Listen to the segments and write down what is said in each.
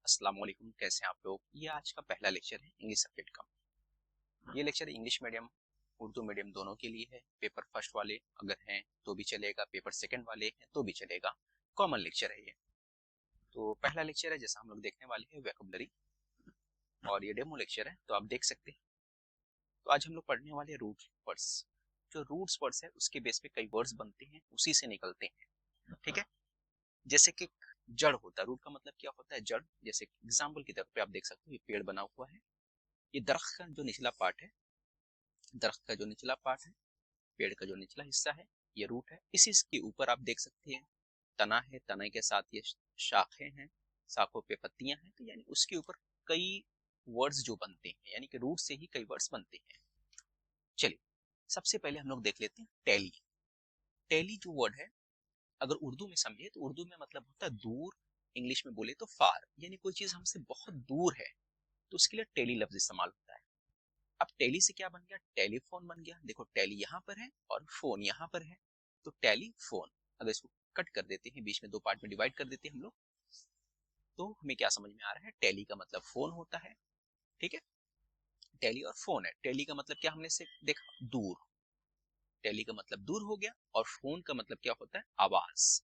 अस्सलाम वालेकुम, कैसे हैं आप लोग। ये आज का पहला लेक्चर है इंग्लिश सब्जेक्ट का। ये lecture English medium Urdu medium दोनों के लिए है। पेपर फर्स्ट वाले अगर हैं तो भी चलेगा, पेपर सेकंड वाले हैं तो भी चलेगा। कॉमन लेक्चर है ये। तो पहला लेक्चर है, जैसा हम लोग देखने वाले हैं वोकैबुलरी, और ये डेमो लेक्चर है तो आप देख सकते हैं। तो आज हम लोग पढ़ने वाले रूट वर्ड्स। जो रूट्स वर्ड्स है उसके बेस पे कई वर्ड्स बनते हैं, उसी से निकलते हैं। ठीक है, जैसे कि जड़ होता है। रूट का मतलब क्या होता है? जड़। जैसे एग्जाम्पल की तरफ पे आप देख सकते हो, ये पेड़ बना हुआ है। ये दरख्त का जो निचला पार्ट है, दरख्त का जो निचला पार्ट है, पेड़ का जो निचला हिस्सा है, ये रूट है। इसी के ऊपर आप देख सकते हैं तना है, तने के साथ ये शाखें हैं, शाखों पे पत्तियां हैं। तो यानी उसके ऊपर कई वर्ड्स जो बनते हैं, यानी कि रूट से ही कई वर्ड्स बनते हैं। चलिए, सबसे पहले हम लोग देख लेते हैं टेली। टेली जो वर्ड है, अगर उर्दू में समझे तो उर्दू में मतलब होता है दूर, इंग्लिश में बोले तो फार। यानी कोई चीज हमसे बहुत दूर है तो उसके लिए टेली लफ्ज इस्तेमाल होता है। अब टेली से क्या बन गया? टेलीफोन बन गया। देखो, टेली यहाँ पर है और फोन यहाँ पर है, तो टेलीफोन। अगर इसको कट कर देते हैं, बीच में दो पार्ट में डिवाइड कर देते हैं हम लोग, तो हमें क्या समझ में आ रहा है? टेली का मतलब फोन होता है। ठीक है, टेली और फोन है। टेली का मतलब क्या हमने से देखा? दूर। टेली का मतलब दूर हो गया, और फोन का मतलब क्या होता है? आवाज।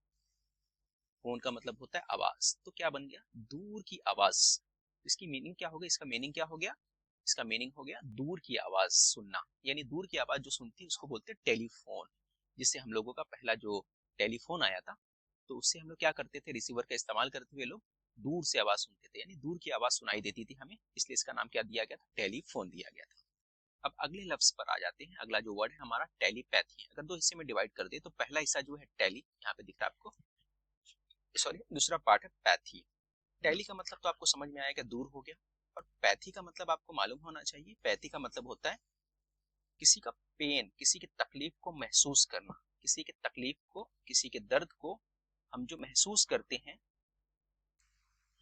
फोन का मतलब होता है आवाज, तो क्या बन गया? दूर की आवाज। इसकी मीनिंग क्या हो गया? इसका मीनिंग क्या हो गया? इसका मीनिंग हो गया दूर की आवाज सुनना। यानी दूर की आवाज जो सुनती है उसको बोलते हैं टेलीफोन। जिससे हम लोगों का पहला जो टेलीफोन आया था, तो उससे हम लोग क्या करते थे? रिसीवर का इस्तेमाल करते हुए लोग दूर से आवाज सुनते थे, यानी दूर की आवाज सुनाई देती थी हमें, इसलिए इसका नाम क्या दिया गया था? टेलीफोन दिया गया था। अब अगले लफ्ज पर आ जाते हैं। अगला जो वर्ड है हमारा टेलीपैथी। अगर दो हिस्से में डिवाइड कर दे तो पहला हिस्सा जो है टेली, यहाँ पे दिख रहा है आपको, सॉरी, दूसरा पार्ट है पैथी। टेली का मतलब तो आपको समझ में आएगा, दूर हो गया। और पैथी का मतलब आपको मालूम होना चाहिए। पैथी का मतलब होता है किसी का पेन, किसी की तकलीफ को महसूस करना। किसी के तकलीफ को, किसी के दर्द को हम जो महसूस करते हैं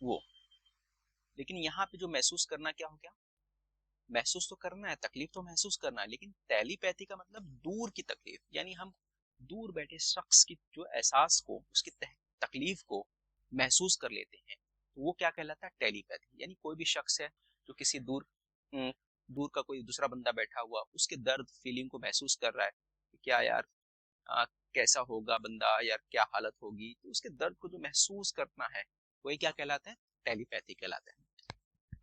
वो। लेकिन यहाँ पे जो महसूस करना क्या हो गया? महसूस तो करना है, तकलीफ तो महसूस करना है, लेकिन टेलीपैथी का मतलब दूर की तकलीफ। यानी हम दूर बैठे शख्स की जो एहसास को, उसकी तकलीफ को महसूस कर लेते हैं, तो वो क्या कहलाता है? टेलीपैथी। यानी कोई भी शख्स है जो किसी दूर दूर का कोई दूसरा बंदा बैठा हुआ, उसके दर्द फीलिंग को महसूस कर रहा है कि क्या यार, आ, कैसा होगा बंदा, यार क्या हालत होगी, तो उसके दर्द को जो महसूस करना है वही क्या कहलाता है? टेलीपैथी कहलाता है।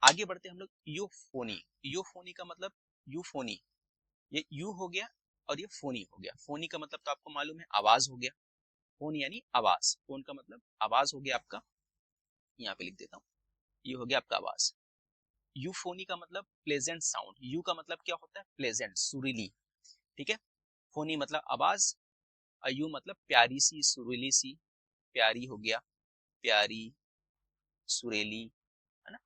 आगे बढ़ते हम लोग यूफोनी। यूफोनी का मतलब यूफोनी, ये यू हो गया और ये फोनी हो गया। फोनी का मतलब तो आपको मालूम है, आवाज हो गया। फोन यानी आवाज, फोन का मतलब आवाज हो गया आपका। यहाँ पे लिख देता हूँ, ये हो गया आपका आवाज। यूफोनी का मतलब प्लेजेंट साउंड। यू का मतलब क्या होता है? प्लेजेंट, सुरीली। ठीक है, फोनी मतलब आवाज, और यू मतलब प्यारी सी, सुरीली सी। प्यारी हो गया, प्यारी, सुरीली, है ना,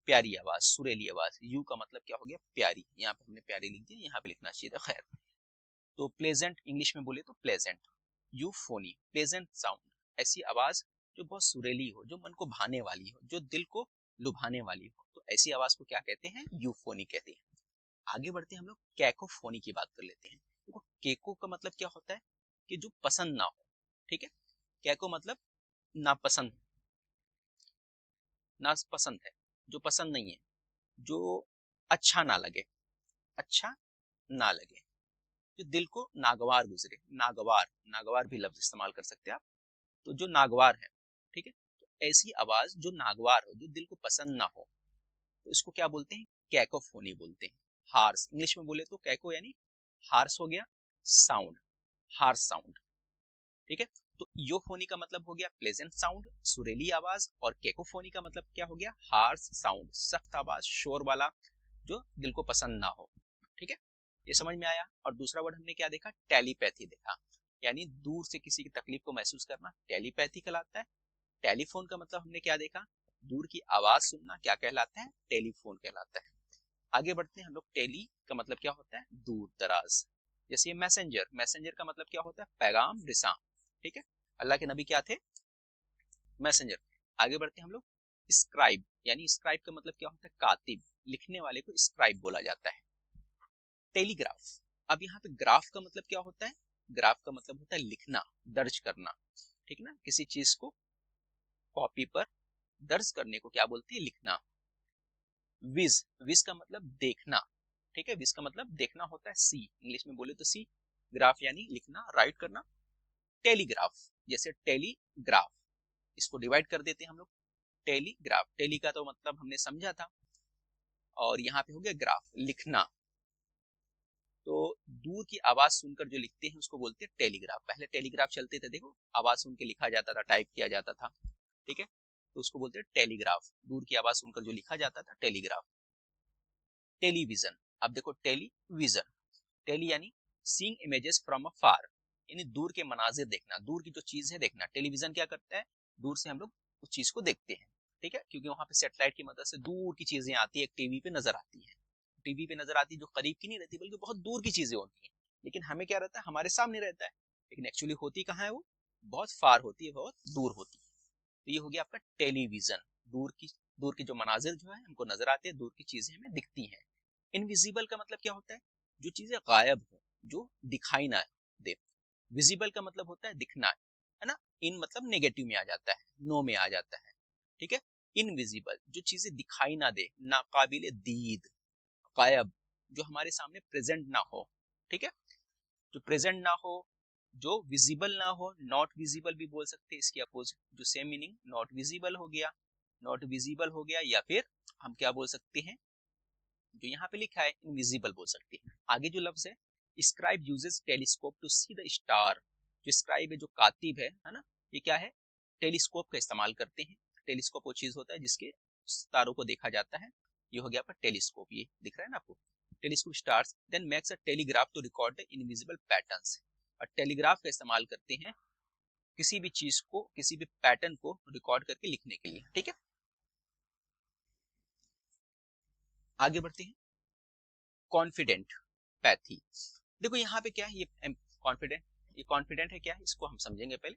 प्यारी आवाज, सुरीली आवाज। यू का मतलब क्या हो गया? प्यारी। यहाँ पे हमने प्यारी लिख दिया, यहाँ पे लिखना चाहिए था, खैर। तो प्लेजेंट इंग्लिश में बोले तो प्लेजेंट। यूफोनी, प्लेजेंट साउंड, ऐसी आवाज जो बहुत सुरीली हो, जो मन को भाने वाली हो, जो दिल को लुभाने वाली हो, तो ऐसी आवाज को क्या कहते हैं? यूफोनी कहते हैं। आगे बढ़ते हैं हम लोग कैकोफोनी की बात कर लेते हैं। देखो, केको का मतलब क्या होता है? कि जो पसंद ना हो। ठीक है, कैको मतलब नापसंद, नापसंद है, जो पसंद नहीं है, जो अच्छा ना लगे, अच्छा ना लगे, जो दिल को नागवार गुजरे। नागवार, नागवार भी लफ्ज इस्तेमाल कर सकते हैं आप। तो जो नागवार है, ठीक है, तो ऐसी आवाज जो नागवार हो, जो दिल को पसंद ना हो, तो इसको क्या बोलते हैं? कैकोफोनी बोलते हैं। हार्स, इंग्लिश में बोले तो कैको यानी हार्स हो गया, साउंड, हार्स साउंड। ठीक है, तो योफोनी का मतलब हो गया प्लेजेंट साउंड, सुरीली आवाज, और कैकोफोनी का मतलब क्या हो गया? हार्स साउंड, सख्त आवाज, शोर वाला, जो दिल को पसंद ना हो। ठीक है, ये समझ में आया। और दूसरा वर्ड हमने क्या देखा? टेलीपैथी देखा, यानी दूर से किसी की तकलीफ को महसूस करना, टेलीपैथी कहलाता है। टेलीफोन का मतलब हमने क्या देखा? दूर की आवाज सुनना, क्या कहलाता है? टेलीफोन कहलाता है। आगे बढ़ते हैं हम लोग। टेली का मतलब क्या होता है? दूर दराज। जैसे मैसेंजर, मैसेंजर का मतलब क्या होता है? पैगाम रिसां। ठीक है, अल्लाह के नबी क्या थे? मैसेंजर। आगे बढ़ते हैं हम लोग। स्क्राइब, यानी स्क्राइब का मतलब क्या होता है? कातिब, लिखने वाले को स्क्राइब बोला जाता है। टेलीग्राफ। अब यहाँ पे ग्राफ का मतलब क्या होता है? ग्राफ का मतलब होता है लिखना, दर्ज करना। ठीक ना, किसी चीज को कॉपी पर दर्ज करने को क्या बोलते हैं, लिखना। विज, विज का मतलब देखना, ठीक है, विज का मतलब देखना होता है सी, इंग्लिश में बोले तो सी। ग्राफ यानी लिखना, राइट करना। टेलीग्राफ, जैसे टेलीग्राफ, इसको डिवाइड कर देते हैं हम लोग, टेलीग्राफ, टेली का तो मतलब हमने समझा था, और यहाँ पे हो गया ग्राफ, लिखना। तो दूर की आवाज सुनकर जो लिखते हैं उसको बोलते हैं टेलीग्राफ। पहले टेलीग्राफ चलते थे, देखो आवाज सुन के लिखा जाता था, टाइप किया जाता था, ठीक है, तो उसको बोलते हैं टेलीग्राफ, दूर की आवाज सुनकर जो लिखा जाता था, टेलीग्राफ। टेलीविजन, अब देखो टेलीविजन, टेली यानी सीइंग इमेजेस फ्रॉम अ फार, यानी दूर के मनाजिर देखना, दूर की जो चीज है देखना। टेलीविजन क्या करता है, दूर से हम लोग उस चीज को देखते हैं, ठीक है, क्योंकि वहां पे सेटेलाइट की मदद से दूर की चीजें आती है, एक टीवी पे नजर आती है, टीवी पे नजर आती है जो करीब की नहीं रहती बल्कि बहुत दूर की चीजें होती हैं, लेकिन हमें क्या रहता है, हमारे सामने रहता है, लेकिन एक्चुअली होती कहाँ है, वो बहुत फार होती है, बहुत दूर होती है। तो ये हो गया आपका टेलीविजन, दूर की जो मनाजिर जो है हमको नजर आते हैं, दूर की चीजें हमें दिखती हैं। इनविजिबल का मतलब क्या होता है, जो चीजें गायब हो, जो दिखाई ना दे। विजिबल का मतलब होता है दिखना, है ना, इन मतलब नेगेटिव में आ जाता है, नो में आ जाता है, ठीक है। इनविजिबल, जो चीजें दिखाई ना दे, नाकाबिले दीद, गायब, जो हमारे सामने प्रेजेंट ना हो, ठीक है, जो प्रेजेंट ना हो, जो विजिबल ना हो, नॉट विजिबल भी बोल सकते हैं, इसकी अपोजिट जो सेम मीनिंग, नॉट विजिबल हो गया, नॉट विजिबल हो गया, या फिर हम क्या बोल सकते हैं, जो यहाँ पे लिखा है इनविजिबल बोल सकते हैं। आगे जो लफ्ज है, scribe uses telescope to see the star, जो स्क्राइब है, जो कातिब है ना, ये क्या है, टेलीस्कोप का इस्तेमाल करते हैं। टेलीस्कोप वो चीज होता है जिसके तारों को देखा जाता है, ये हो गया आपका टेलीस्कोप, ये दिख रहा है ना आपको, telescope stars then makes a telegraph to record the invisible patterns, और टेलीग्राफ का इस्तेमाल करते हैं किसी भी चीज को, किसी भी पैटर्न को रिकॉर्ड करके लिखने के लिए, ठीक है। आगे बढ़ते हैं, कॉन्फिडेंट पैथी। देखो यहाँ पे क्या है, ये कॉन्फिडेंट, ये कॉन्फिडेंट है क्या है, इसको हम समझेंगे पहले।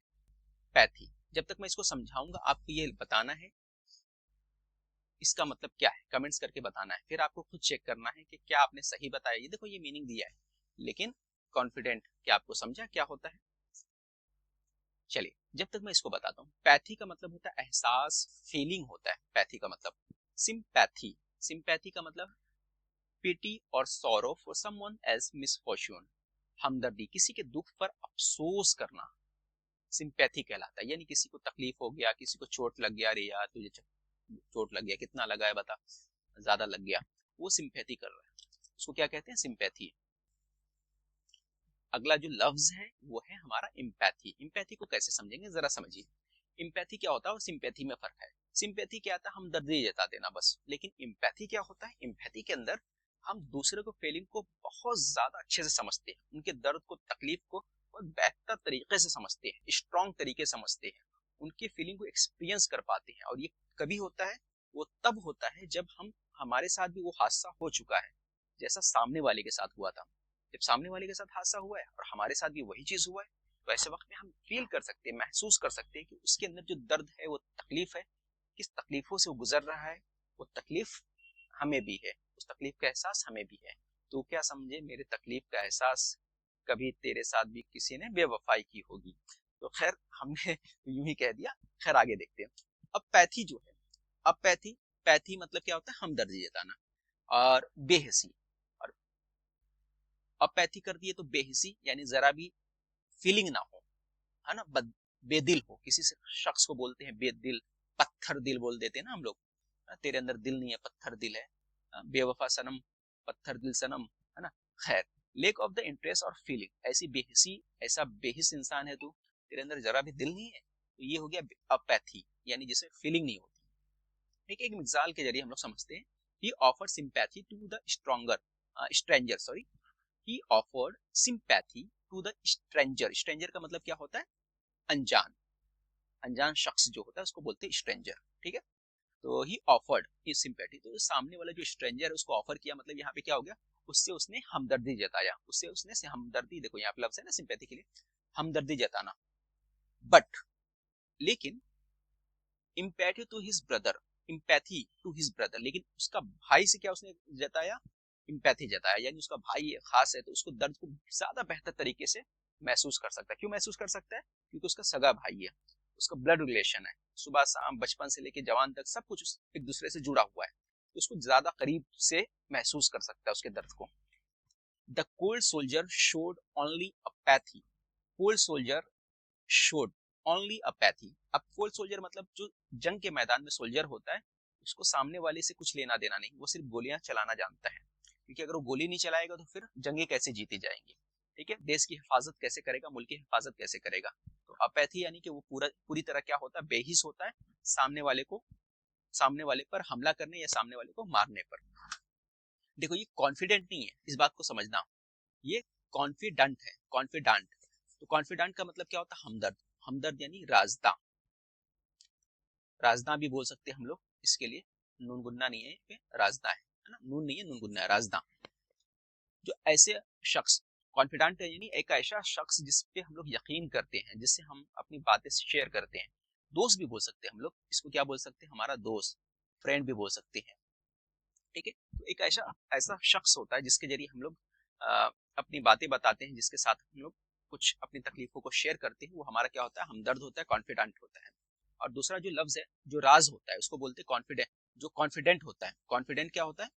पैथी, जब तक मैं इसको समझाऊंगा आपको ये बताना है इसका मतलब क्या है, कमेंट्स करके बताना है, फिर आपको खुद चेक करना है कि क्या आपने सही बताया। ये देखो ये मीनिंग दिया है, लेकिन कॉन्फिडेंट क्या आपको समझा क्या होता है। चलिए जब तक मैं इसको बताता हूँ, पैथी का मतलब होता है एहसास, फीलिंग होता है पैथी का मतलब। सिंपैथी, सिंपैथी का मतलब पिटी और sorrow for someone else misfortune, हमदर्दी, किसी के दुख पर अफसोस करना, सिंपैथी कहलाता है। यानी किसी को तकलीफ हो गया, किसी को चोट लग गया, अरे यार तुझे चोट लग गया, कितना लगा है बता, ज्यादा लग गया, वो सिंपैथी कर रहा है, उसको क्या कहते हैं, सिंपैथी। अगला जो लफ्ज है वो है हमारा इम्पैथी। इम्पैथी को कैसे समझेंगे जरा समझिए। इम्पैथी क्या होता है और सिंपैथी में फर्क है। सिंपैथी क्या था, हम दर्द जता देना बस, लेकिन इम्पैथी क्या होता है, इम्पैथी के अंदर हम दूसरे को फीलिंग को बहुत ज्यादा अच्छे से समझते हैं, उनके दर्द को, तकलीफ को बहुत बेहतर तरीके से समझते हैं, स्ट्रॉन्ग तरीके से समझते हैं, उनकी फीलिंग को एक्सपीरियंस कर पाते हैं। और ये कभी होता है, वो तब होता है जब हमारे साथ भी वो हादसा हो चुका है, जैसा सामने वाले के साथ हुआ था। जब सामने वाले के साथ हादसा हुआ है और हमारे साथ भी वही चीज हुआ है, तो ऐसे वक्त में हम फील कर सकते हैं, महसूस कर सकते हैं कि उसके अंदर जो दर्द है, वो तकलीफ है, किस तकलीफों से वो गुजर रहा है, वो तकलीफ हमें भी है, उस तकलीफ का एहसास हमें भी है। तो क्या समझे, मेरे तकलीफ का एहसास कभी तेरे साथ भी किसी ने बेवफाई की होगी। तो खैर हमने यूं ही कह दिया, खैर आगे देखते हैं। अब पैथी जो है, अब पैथी, पैथी मतलब क्या होता है, हमदर्दी जताना और बेहसी। और अब पैथी कर दिए तो बेहिसी, यानी जरा भी फीलिंग ना हो, है ना, बेदिल हो, किसी से शख्स को बोलते हैं बेदिल, पत्थर दिल बोल देते हैं ना हम लोग, तेरे अंदर दिल नहीं है, पत्थर दिल है, बेवफा सनम, पत्थर दिल सनम, है ना। खैर, लेक ऑफ द इंटरेस्ट और फीलिंग, ऐसी बेहिसी, ऐसा बेहिस इंसान है तू, तेरे अंदर जरा भी दिल नहीं है, तो ये हो गया अपैथी, यानी जिसमें फीलिंग नहीं होती। ठीक है, एक मिसाल के जरिए हम लोग समझते हैं। He offer sympathy to the stronger stranger, sorry, he offered sympathy to the stranger, stranger का मतलब क्या होता है, अनजान, अनजान शख्स जो होता है उसको बोलते हैं स्ट्रेंजर, ठीक है। तो ही ऑफर्ड ही सिंपैथी, तो सामने वाला जो स्ट्रेंजर है उसको ऑफर किया, मतलब यहाँ पे क्या हो गया, उससे उसने हमदर्दी जताया, उससे उसने हमदर्दी, देखो यहाँ पे लफ्ज है ना सिंपैथी के लिए, हमदर्दी जताना। बट, लेकिन, empathy to his brother, empathy to his brother, लेकिन उसका भाई से क्या उसने जताया, इम्पैथी जताया, यानी उसका भाई खास है तो उसको दर्द को ज्यादा बेहतर तरीके से महसूस कर सकता है। क्यों महसूस कर सकता है, क्योंकि उसका सगा भाई है, उसका ब्लड रिलेशन है, सुबह शाम बचपन से लेके जवान तक सब कुछ एक दूसरे से जुड़ा हुआ है, तो उसको ज्यादा करीब से महसूस कर सकता है उसके दर्द को। The cold soldier showed only apathy, cold soldier showed only apathy. अब कोल्ड सोल्जर मतलब जो जंग के मैदान में सोल्जर होता है, उसको सामने वाले से कुछ लेना देना नहीं, वो सिर्फ गोलियां चलाना जानता है, क्योंकि अगर वो गोली नहीं चलाएगा तो फिर जंगे कैसे जीती जाएंगी, ठीक है, देश की हिफाजत कैसे करेगा, मुल्क की हिफाजत कैसे करेगा। तो अपैथी यानी कि वो पूरी तरह क्या होता है, बेहिस होता है सामने वाले पर हमला करने या सामने वाले को मारने पर। देखो ये कॉन्फिडेंट नहीं है, इस बात को समझना, ये कॉन्फिडेंट है, कॉन्फिडेंट। तो कॉन्फिडेंट का मतलब क्या होता है, हमदर्द, हमदर्द यानी राजदा, राजदा भी बोल सकते हैं हम लोग इसके लिए, नून गुन्ना नहीं है पे राजदा है ना, नून नहीं है नून गुन्ना है, राजदा। जो ऐसे शख्स कॉन्फिडेंट है, यानी एक ऐसा शख्स जिस पे हम लोग यकीन करते हैं, जिससे हम अपनी बातें शेयर करते हैं। दोस्त भी बोल सकते हैं हम लोग इसको, क्या बोल सकते हैं, हमारा दोस्त, फ्रेंड भी बोल सकते हैं, ठीक है। तो एक ऐसा ऐसा शख्स होता है जिसके जरिए हम लोग अपनी बातें बताते हैं, जिसके साथ हम लोग कुछ अपनी तकलीफों को शेयर करते हैं, वो हमारा क्या होता है, हमदर्द होता है, कॉन्फिडेंट होता है। और दूसरा जो लफ्ज है जो राज होता है, उसको बोलते हैं कॉन्फिडेंट। जो कॉन्फिडेंट होता है, कॉन्फिडेंट क्या होता है,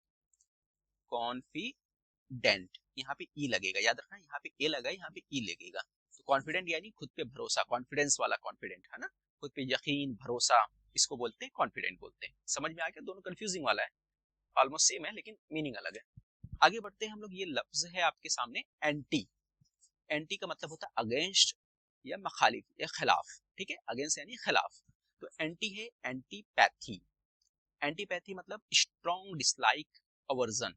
कॉन्फिडेंट, यहाँ पे ई लगेगा, याद रखना, यहाँ पे ए लगा, यहाँ पे ई लगेगा। तो कॉन्फिडेंट यानी खुद पे भरोसा, कॉन्फिडेंस वाला कॉन्फिडेंट है ना, खुद पे यकीन भरोसा, इसको बोलते हैं कॉन्फिडेंट बोलते हैं। समझ में आ गया, दोनों कंफ्यूजिंग वाला है, ऑलमोस्ट सेम है लेकिन मीनिंग अलग है। आगे बढ़ते हैं हम लोग, ये लफ्ज है आपके सामने एंटी। एंटी का मतलब होता है अगेंस्ट या मखालिफ या खिलाफ, ठीक है, अगेंस्ट यानी खिलाफ। तो एंटी है एंटीपैथी। एंटीपैथी मतलब स्ट्रॉन्ग डिसलाइक, अवर्जन,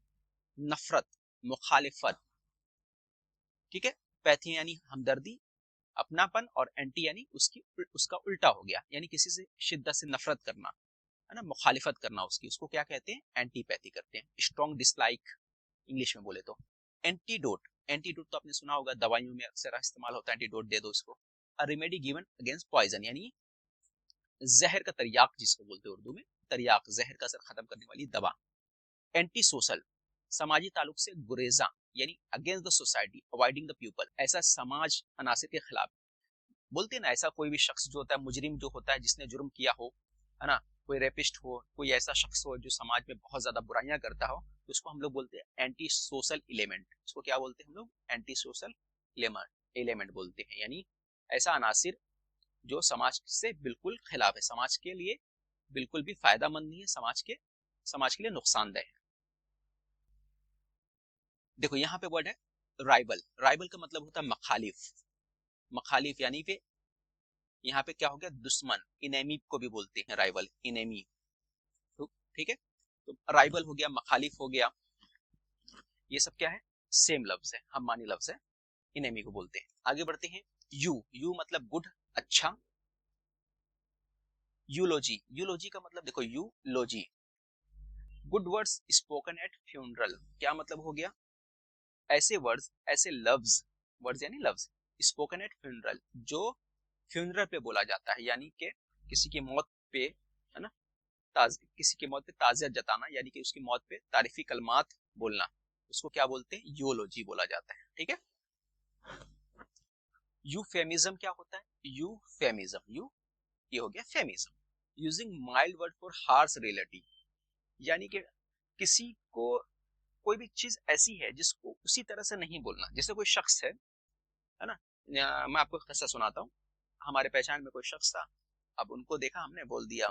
नफरत, मुखालिफत, ठीक है। पैथी यानी हमदर्दी, अपनापन, और एंटी यानी उसका उल्टा हो गया, यानी किसी से शिद्दत से नफरत करना, है ना, मुखालिफत करना उसकी, उसको क्या कहते हैं, एंटीपैथी करते हैं। स्ट्रॉन्ग डिसलाइक इंग्लिश में बोले तो। एंटीडोट, एंटीडोट तो आपने सुना होगा, दवाइयों में अक्सर इस्तेमाल होता है, एंटीडोट दे दो इसको। A remedy given against poison, यानी जहर का तरियाक जिसको बोलते हैं उर्दू में, तरियाक, जहर का असर खत्म करने वाली दवा। एंटी सोशल, समाजी ताल्लुक से गुरेजा, यानी against the society, avoiding the people, ऐसा समाज अनासिर के खिलाफ। बोलते हैं ना, ऐसा कोई भी शख्स जो होता है, मुजरिम जो होता है, जिसने जुर्म किया हो, है ना, कोई रेपिस्ट हो, कोई ऐसा शख्स हो जो समाज में बहुत ज्यादा बुराइयां करता हो, तो उसको हम लोग बोलते हैं एंटी सोशल एलिमेंट। इसको क्या बोलते हैं हम लोग, एंटी सोशल एलिमेंट बोलते हैं, यानी ऐसा अनासिर जो समाज से बिल्कुल खिलाफ है, समाज के लिए बिल्कुल भी फायदामंद नहीं है, समाज के लिए नुकसानदेह है। देखो यहाँ पे वर्ड है राइवल, राइवल का मतलब होता है मखालिफ, मखालिफ यानी कि यहाँ पे क्या हो गया, दुश्मन, इनेमी को भी बोलते हैं राइवल, इनेमी, ठीक है। तो राइवल हो गया, मखालिफ हो गया, ये सब क्या है, सेम लफ्ज है, हम मानी लफ्ज है, इनेमी को बोलते हैं। आगे बढ़ते हैं, यू मतलब गुड, अच्छा। यूलोजी, यूलोजी का मतलब देखो, eulogy, good words spoken at funeral, क्या मतलब हो गया, ऐसे वर्ड्स, ऐसे लफ्ज, वर्ड्स यानी लफ्ज, स्पोकन एट फ्यूनरल, जो फ्यूनरल पे बोला जाता है, यानी कि किसी की मौत पे, है ना, किसी की मौत पे ताज़ियत जताना, यानी कि उसकी मौत पे तारीफी कलमात बोलना, उसको क्या बोलते हैं, यूलोजी बोला जाता है, ठीक है। यूफेमिज्म क्या होता है, यूफेमिज्म, ये हो गया फेमिज्म, using mild word for harsh relative, यानी कि किसी को कोई भी चीज ऐसी है जिसको उसी तरह से नहीं बोलना, जैसे कोई शख्स है ना, मैं आपको किस्सा सुनाता हूँ। हमारे पहचान में कोई शख्स था, अब उनको देखा हमने, बोल दिया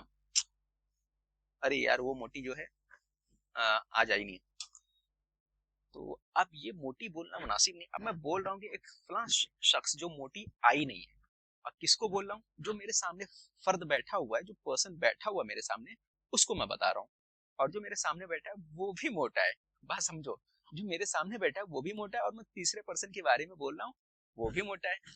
अरे यार वो मोटी जो है आ जाएगी। तो अब ये मोटी बोलना मुनासिब नहीं, अब मैं बोल रहा हूँ कि एक फलां शख्स जो मोटी आई नहीं है, और किसको बोल रहा हूँ, जो मेरे सामने फर्द बैठा हुआ है, जो पर्सन बैठा हुआ मेरे सामने, उसको मैं बता रहा हूँ। और जो मेरे सामने बैठा है वो भी मोटा है, बात समझो, जो मेरे सामने बैठा है वो भी मोटा है, और मैं तीसरे पर्सन के बारे में बोल रहा हूँ, वो भी मोटा है।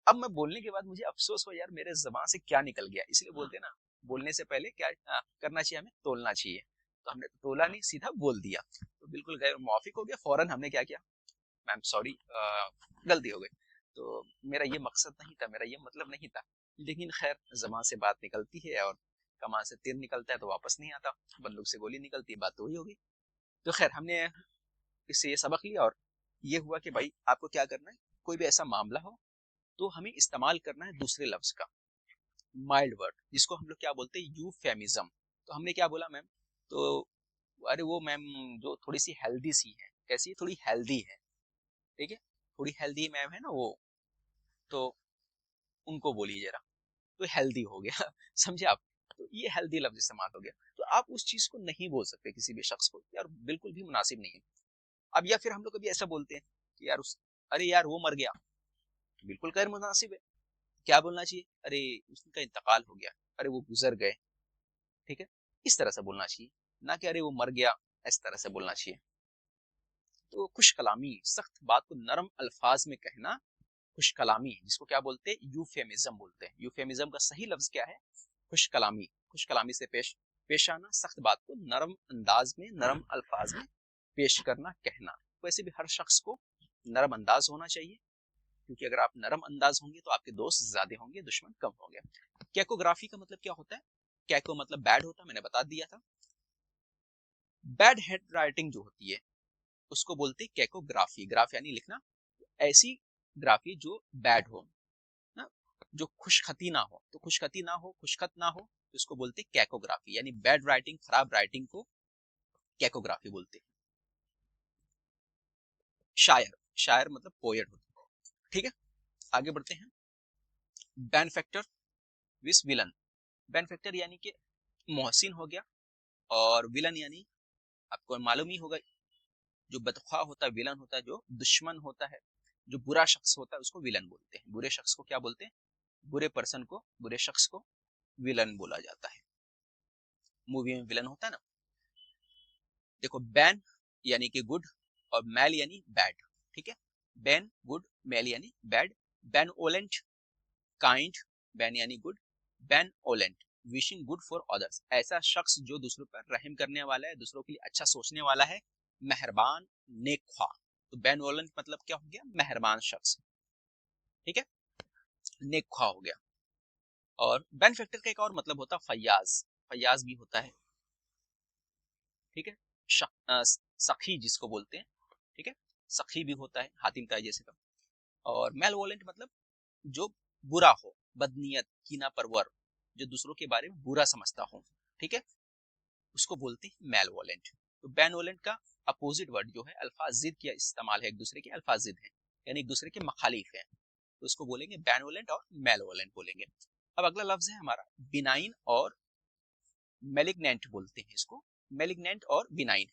अब मैं बोलने के बाद मुझे अफसोस हो, यार मेरे जबान से क्या निकल गया, इसलिए बोलते ना, बोलने से पहले क्या करना चाहिए, हमें तोलना चाहिए। तो हमने तो तोला नहीं, सीधा बोल दिया, तो बिल्कुल गैर मुआफिक हो गया, फौरन हमने क्या किया, मैम सॉरी, गलती हो गई, तो मेरा ये मकसद नहीं था, मेरा ये मतलब नहीं था, लेकिन खैर जबान से बात निकलती है, और कमान से तीर निकलता है तो वापस नहीं आता, बंदूक से गोली निकलती है, बात तो वही होगी। तो खैर हमने इससे ये सबक लिया, और ये हुआ कि भाई आपको क्या करना है, कोई भी ऐसा मामला हो तो हमें इस्तेमाल करना है दूसरे लफ्ज का, माइल्ड वर्ड, जिसको हम लोग क्या बोलते हैं, यूफेमिज्म। तो हमने क्या बोला मैम, तो अरे वो मैम जो थोड़ी सी हेल्दी सी है, कैसी, थोड़ी हेल्दी है, ठीक है, थोड़ी हेल्दी मैम है ना वो, तो उनको बोलिए जरा, तो हेल्दी हो गया समझे आप, तो ये हेल्दी लफ्ज इस्तेमाल हो गया। तो आप उस चीज को नहीं बोल सकते किसी भी शख्स को, यार बिल्कुल भी मुनासिब नहीं है। अब या फिर हम लोग कभी ऐसा बोलते हैं कि यार उस, अरे यार वो मर गया, बिल्कुल गैर मुनासिब है। क्या बोलना चाहिए, अरे उसका इंतकाल हो गया, अरे वो गुजर गए, ठीक है, इस तरह से बोलना चाहिए, ना कि अरे वो मर गया, इस तरह से बोलना चाहिए। तो खुश कलामी, सख्त बात को नरम अल्फाज में कहना, खुश कलामी, जिसको क्या बोलते हैं, यूफेमिज्म बोलते हैं। यूफेमिज्म का सही लफ्ज क्या है, खुश कलामी। खुश कलामी से पेश पेश आना, सख्त बात को नरम अंदाज में, नरम अल्फाज में पेश करना, कहना। वैसे भी हर शख्स को नरम अंदाज होना चाहिए, क्योंकि अगर आप नरम अंदाज होंगे तो आपके दोस्त ज्यादा होंगे, दुश्मन कम होंगे। कैकोग्राफी का मतलब क्या होता है, कैको मतलब बैड होता है, मैंने बता दिया था। बैड हैंड राइटिंग जो होती है उसको बोलते हैं कैकोग्राफी। ग्राफ यानी लिखना, ऐसी ग्राफी जो बैड हो ना, जो खुशखती ना हो, तो खुशखती ना हो, खुशखत ना हो, तो इसको बोलते हैं कैकोग्राफी। यानी बैड राइटिंग, खराब राइटिंग को कैकोग्राफी बोलते हैं। शायर, शायर मतलब पोएट होता है, ठीक है। आगे बढ़ते हैं। बेनफैक्टर विस विलन। बेनफैक्टर यानी कि मोहसिन हो गया, और विलन यानी आपको मालूम ही होगा, जो बदख्वाह होता है विलन होता है, जो दुश्मन होता है, जो बुरा शख्स होता है उसको विलन बोलते हैं। बुरे शख्स को क्या बोलते हैं, बुरे पर्सन को, बुरे शख्स को विलन बोला जाता है। मूवी में विलन होता है ना। देखो बैन यानी कि गुड, और मैल यानी बैड, ठीक है। बैन गुड, मैल यानी बैड। बैन ओलेंट काइंड, बैन यानी good, benevolent wishing good for others, ऐसा शख्स जो दूसरों पर रहम करने वाला है, दूसरों के लिए अच्छा सोचने वाला है, मेहरबान, नेकख्वाह। तो बैन ओलेंट मतलब क्या हो गया, मेहरबान शख्स, ठीक है, नेकख्वाह हो गया। और बेनफैक्टर का एक और मतलब होता है फयाज, फयाज भी होता है, ठीक है। सखी जिसको बोलते हैं, ठीक है, सखी भी होता है, हातिम ताई जैसे का। और मेलवोलेंट मतलब जो बुरा हो, बदनीयत, कीना परवर, जो दूसरों के बारे में बुरा समझता हो, ठीक है, उसको बोलते हैं मेलवोलेंट। तो बेनवोलेंट का अपोजिट वर्ड जो है, अल्फाज जिद किया इस्तेमाल है, एक दूसरे के अल्फाज जिद है, यानी एक दूसरे के मखालिफ है, तो उसको बोलेंगे बेनवोलेंट और मेलवोलेंट बोलेंगे। अब अगला लफ्ज है हमारा बिनाइन और मेलिग्नेंट बोलते हैं इसको, मेलिग्नेंट और बिनाइन।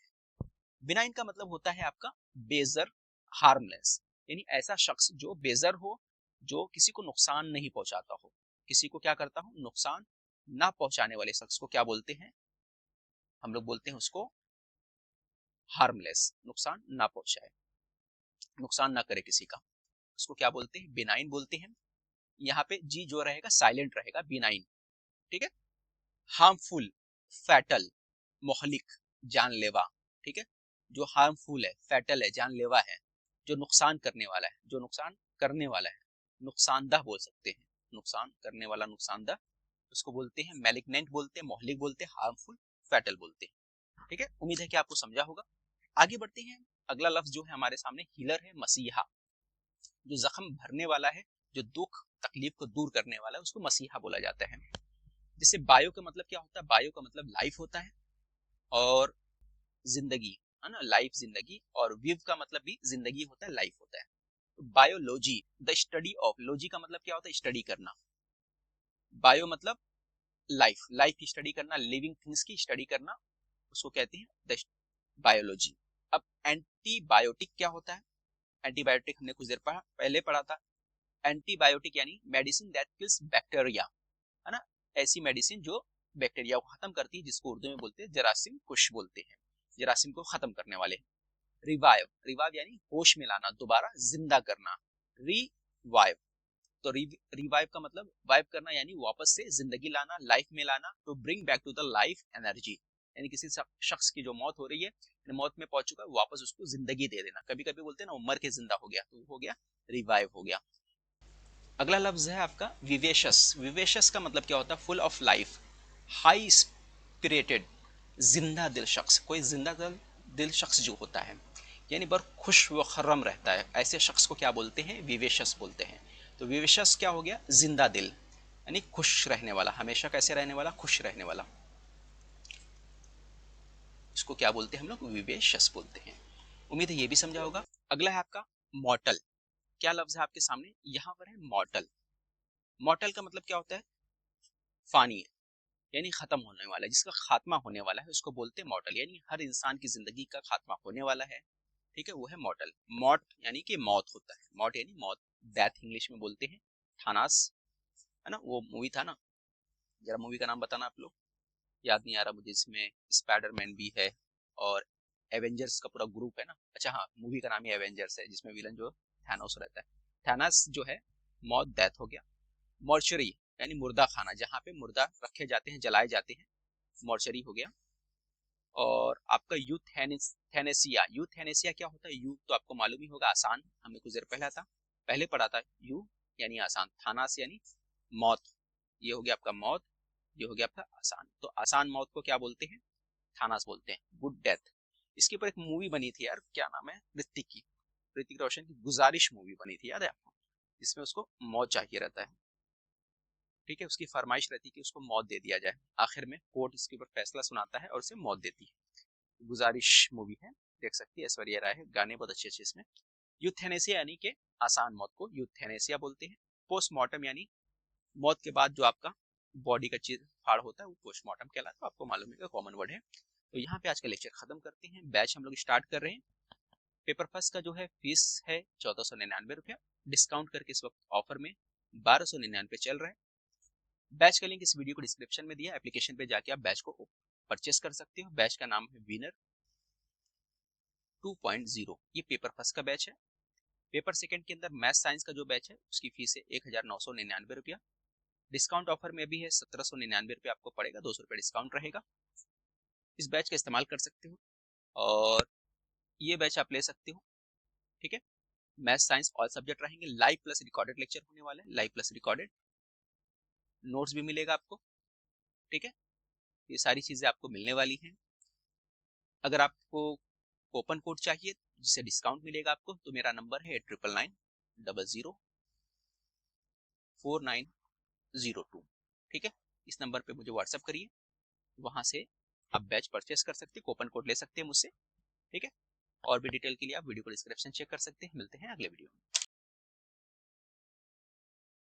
बिनाइन का मतलब होता है आपका बेजर, हार्मलेस, यानी ऐसा शख्स जो बेजर हो, जो किसी को नुकसान नहीं पहुंचाता हो, किसी को क्या करता हो, नुकसान ना पहुंचाने वाले शख्स को क्या बोलते हैं, हम लोग बोलते हैं उसको हार्मलेस, नुकसान ना पहुंचाए, नुकसान ना करे किसी का, उसको क्या बोलते हैं, बिनाइन बोलते हैं। यहाँ पे जी जो रहेगा साइलेंट रहेगा, बिनाइन, ठीक है। हार्मफुल, फैटल, मोहलिक, जानलेवा, ठीक है, जो हार्मफुल है, फैटल है, जानलेवा है, जो नुकसान करने वाला है, जो नुकसान करने वाला है, नुकसानदह बोल सकते हैं, नुकसान करने वाला, नुकसानदह, उसको बोलते हैं मैलिग्नेंट बोलते हैं, मोहलिक बोलते हैं, हार्मफुल, फैटल बोलते हैं, ठीक है। उम्मीद है कि आपको समझा होगा। आगे बढ़ते हैं। अगला लफ्ज जो है हमारे सामने हीलर है, मसीहा, जो जख्म भरने वाला है, जो दुख तकलीफ को दूर करने वाला है, उसको मसीहा बोला जाता है। जैसे बायो का मतलब क्या होता है, बायो का मतलब लाइफ होता है, और जिंदगी है ना, लाइफ जिंदगी, और विव का मतलब भी जिंदगी होता है, लाइफ होता है। तो biology, the study of, logy का मतलब क्या होता है, स्टडी करना, बायो मतलब लाइफ, लाइफ की स्टडी करना, लिविंग थिंग्स की स्टडी करना, उसको कहते हैं द बायोलॉजी। अब एंटीबायोटिक क्या होता है, एंटीबायोटिक हमने कुछ देर पहले पढ़ा था। एंटीबायोटिक यानी मेडिसिन दैट किल्स बैक्टीरिया, है ना, ऐसी मेडिसिन जो बैक्टीरिया को खत्म करती है, जिसको उर्दू में बोलते हैं जरासीम कुश बोलते हैं, जरासीम को खत्म करने वाले। रिवाइव, रिवाइव यानी होश में लाना, दोबारा जिंदा करना, रिवाइव। तो रिवाइव का मतलब वाइव करना, यानी वापस से जिंदगी लाना, लाइफ में लाना। To bring back to the life energy, यानी किसी शख्स की जो मौत हो रही है, मौत में पहुंच चुका है, वापस उसको जिंदगी दे देना। कभी कभी बोलते हैं ना, वो मर के जिंदा हो गया, तो हो गया रिवाइव हो गया। अगला लफ्ज है आपका विवेशस। विवेशस का मतलब क्या होता है, full of life, high spirited, जिंदा दिल शख्स। कोई जिंदा दिल शख्स जो होता है, यानी बहुत खुश व खर्रम रहता है, ऐसे शख्स को क्या बोलते हैं, विवेशस बोलते हैं। तो विवेशस क्या हो गया, जिंदा दिल, यानी खुश रहने वाला, हमेशा कैसे रहने वाला, खुश रहने वाला। इसको क्या बोलते हैं हम लोग, विवेशस बोलते हैं। उम्मीद है ये भी समझा होगा। अगला है आपका मॉर्टल। क्या लफ्ज है आपके सामने, यहाँ पर है मॉर्टल। मॉर्टल का मतलब क्या होता है, फानी, यानी खत्म होने वाला है, जिसका खात्मा होने वाला है उसको बोलते हैं मॉर्टल, यानी हर इंसान की जिंदगी का खात्मा होने वाला है, ठीक है, वो है मॉर्टल। मॉट यानी कि मौत होता है, मॉट यानी मौत, डेथ इंग्लिश में बोलते हैं। थानास है ना, वो मूवी था ना, जरा मूवी का नाम बताना आप लोग, याद नहीं आ रहा मुझे, इसमें स्पाइडरमैन भी है और एवेंजर्स का पूरा ग्रुप है ना। अच्छा हाँ, मूवी का नाम ही एवेंजर्स है, जिसमें विलन जो थैनोस रहता है। थैनस जो है मौत, डेथ हो गया। मॉर्चरी यानी मुर्दा खाना, जहाँ पे मुर्दा रखे जाते हैं, जलाए जाते हैं, मॉर्चरी हो गया। और आपका यूथेनेसिया, यूथेनेसिया क्या होता है, यू तो आपको मालूम ही होगा, आसान, हमने कुछ देर पहले था, पहले पढ़ा था। यू यानी आसान, थानास यानी मौत, ये हो गया आपका मौत, ये हो गया आपका आसान। तो आसान मौत को क्या बोलते हैं, थानास बोलते हैं, गुड डेथ। इसके ऊपर एक मूवी बनी थी यार, क्या नाम है, ऋतिक की, ऋतिक रोशन की गुजारिश मूवी बनी थी, याद है आपको, जिसमें उसको मौत चाहिए रहता है, ठीक है, उसकी फरमाइश रहती है कि उसको मौत दे दिया जाए, आखिर में कोर्ट इसके ऊपर फैसला सुनाता है और उसे मौत देती है। गुजारिश मूवी है, देख सकती है, ऐश्वर्या राय है, गाने बहुत अच्छे अच्छे इसमें। यूथेनेसिया यानी कि आसान मौत को यूथेनेसिया बोलते हैं। पोस्टमार्टम यानी मौत के बाद जो आपका बॉडी का चीर फाड़ होता है वो पोस्टमार्टम कहलाता है, आपको मालूम है, कॉमन वर्ड है। तो यहाँ पे आज का लेक्चर खत्म करते हैं, बैच हम लोग स्टार्ट कर रहे हैं। पेपर फर्स्ट का जो है फीस है 1499 रुपया, डिस्काउंट करके इस वक्त ऑफर में 1299 चल रहा है। बैच का लिंक इस वीडियो को डिस्क्रिप्शन में दिया, एप्लीकेशन पे जाके आप बैच को परचेस कर सकते हो। बैच का नाम है विनर 2.0, ये पेपर फर्स्ट का बैच है। पेपर सेकंड के अंदर मैथ साइंस का जो बैच है उसकी फीस है 1999 रुपया, डिस्काउंट ऑफर में भी है 1799 रुपया आपको पड़ेगा, 200 रुपये डिस्काउंट रहेगा। इस बैच का इस्तेमाल कर सकते हो और ये बैच आप ले सकते हो, ठीक है। मैथ साइंस ऑल सब्जेक्ट रहेंगे, लाइव प्लस रिकॉर्डेड लेक्चर होने वाले हैं, लाइव प्लस रिकॉर्डेड, नोट्स भी मिलेगा आपको, ठीक है। ये सारी चीजें आपको मिलने वाली हैं। अगर आपको कूपन कोड चाहिए जिससे डिस्काउंट मिलेगा आपको, तो मेरा नंबर है 8999004902, ठीक है। इस नंबर पे मुझे व्हाट्सअप करिए, वहां से आप बैच परचेस कर सकते हैं, कूपन कोड ले सकते हैं मुझसे, ठीक है। और भी डिटेल के लिए आप वीडियो को डिस्क्रिप्शन चेक कर सकते हैं। मिलते हैं अगले वीडियो में।